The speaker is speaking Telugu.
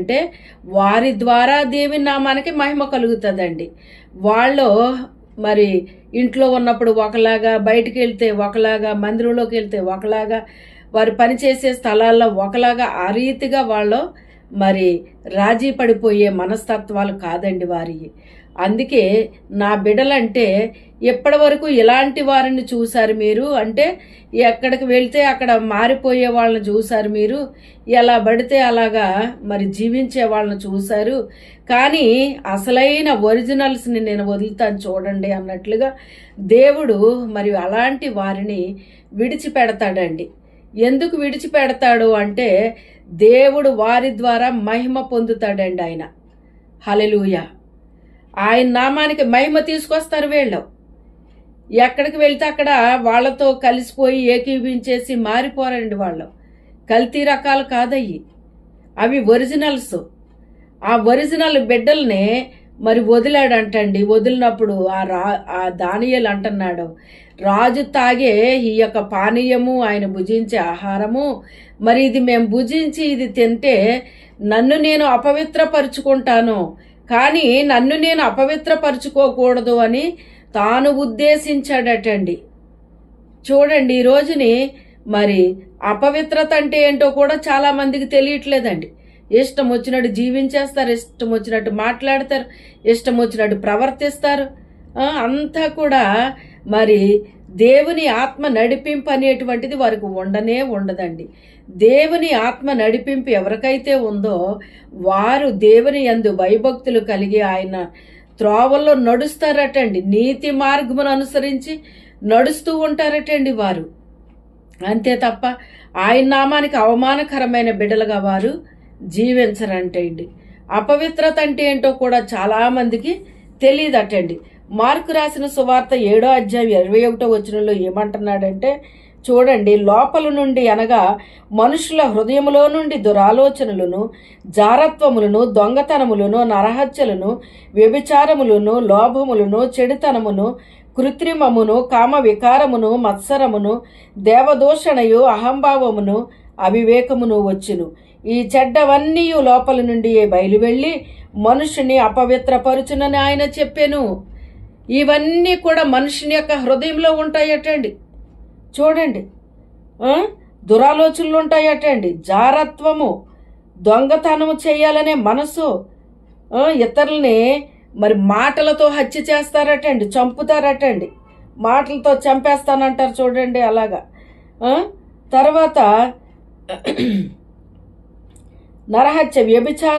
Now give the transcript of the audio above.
అంటే వారి ద్వారా దేవుని నామానికి మహిమ కలుగుతుందండి. వాళ్ళు మరి ఇంట్లో ఉన్నప్పుడు ఒకలాగా, బయటికి వెళ్తే ఒకలాగా, మందిరంలోకి వెళ్తే ఒకలాగా, వారు పనిచేసే స్థలాల్లో ఒకలాగా, ఆ రీతిగా వాళ్ళు మరి రాజీ పడిపోయే మనస్తత్వాలు కాదండి వారి. అందుకే నా బిడ్డలంటే ఎప్పటి వరకు ఇలాంటి వారిని చూశారు మీరు అంటే, ఎక్కడికి వెళ్తే అక్కడ మారిపోయే వాళ్ళని చూశారు మీరు, ఎలా పడితే అలాగా మరి జీవించే వాళ్ళని చూశారు, కానీ అసలైన ఒరిజినల్స్ని నేను వదులుతాను చూడండి అన్నట్లుగా దేవుడు మరి అలాంటి వారిని విడిచిపెడతాడండి. ఎందుకు విడిచిపెడతాడు అంటే, దేవుడు వారి ద్వారా మహిమ పొందుతాడండి ఆయన. హల్లెలూయా. ఆయన నామానికి మహిమ తీసుకొస్తారు వీళ్ళు. ఎక్కడికి వెళ్తే అక్కడ వాళ్ళతో కలిసిపోయి ఏకీభించేసి మారిపోరండి వాళ్ళు. కల్తీ రకాలు కాదయ్యి, అవి ఒరిజినల్స్. ఆ ఒరిజినల్ బిడ్డల్ని మరి వదిలాడంటండి. వదిలినప్పుడు ఆ దానియేలు అంటున్నాడు, రాజు తాగే ఈ యొక్క పానీయము, ఆయన భుజించే ఆహారము, మరి ఇది మేము భుజించి ఇది తింటే నన్ను నేను అపవిత్రపరుచుకుంటాను, కానీ నన్ను నేను అపవిత్రపరుచుకోకూడదు అని తాను ఉద్దేశించాడటండి. చూడండి, ఈ రోజుని మరి అపవిత్రత అంటే ఏంటో కూడా చాలా మందికి తెలియట్లేదండి. ఇష్టం వచ్చినట్టు జీవించేస్తారు, ఇష్టం వచ్చినట్టు మాట్లాడతారు, ఇష్టం వచ్చినట్టు ప్రవర్తిస్తారు. అంతా కూడా మరి దేవుని ఆత్మ నడిపింపు అనేటువంటిది వారికి ఉండదండి. దేవుని ఆత్మ నడిపింపు ఎవరికైతే ఉందో వారు దేవుని యందు భయభక్తులు కలిగి ఆయన త్రోవల్లో నడుస్తారటండి. నీతి మార్గమును అనుసరించి నడుస్తూ ఉంటారటండి వారు. అంతే తప్ప ఆయన నామానికి అవమానకరమైన బిడ్డలుగా వారు జీవించరంటండి. అపవిత్రత అంటే ఏంటో కూడా చాలా మందికి తెలియదటండి. మార్కు రాసిన సువార్త 7వ అధ్యాయం 21వ వచనంలో ఏమంటున్నాడంటే, చూడండి, లోపల నుండి అనగా మనుషుల హృదయములో నుండి దురాలోచనలను, జారత్వములను, దొంగతనములను, నరహత్యలను, వ్యభిచారములను, లోభములను, చెడుతనమును, కృత్రిమమును, కామ వికారమును, మత్సరమును, దేవదూషణయు, అహంభావమును, అవివేకమును వచ్చును. ఈ చెడ్డవన్నీ లోపల నుండి బయలువెళ్ళి మనుషుని అపవిత్రపరుచునని ఆయన చెప్పాను. ఇవన్నీ కూడా మనుషుని యొక్క హృదయంలో ఉంటాయటండి. చూడండి, దురాలోచనలు ఉంటాయటండి, జారత్వము, దొంగతనము చేయాలనే మనసు, ఇతరుల్ని మరి మాటలతో హత్య చేస్తారటండి, చంపుతారటండి. మాటలతో చంపేస్తానంటారు చూడండి అలాగా. తర్వాత నరహత్య, వ్యభిచారం,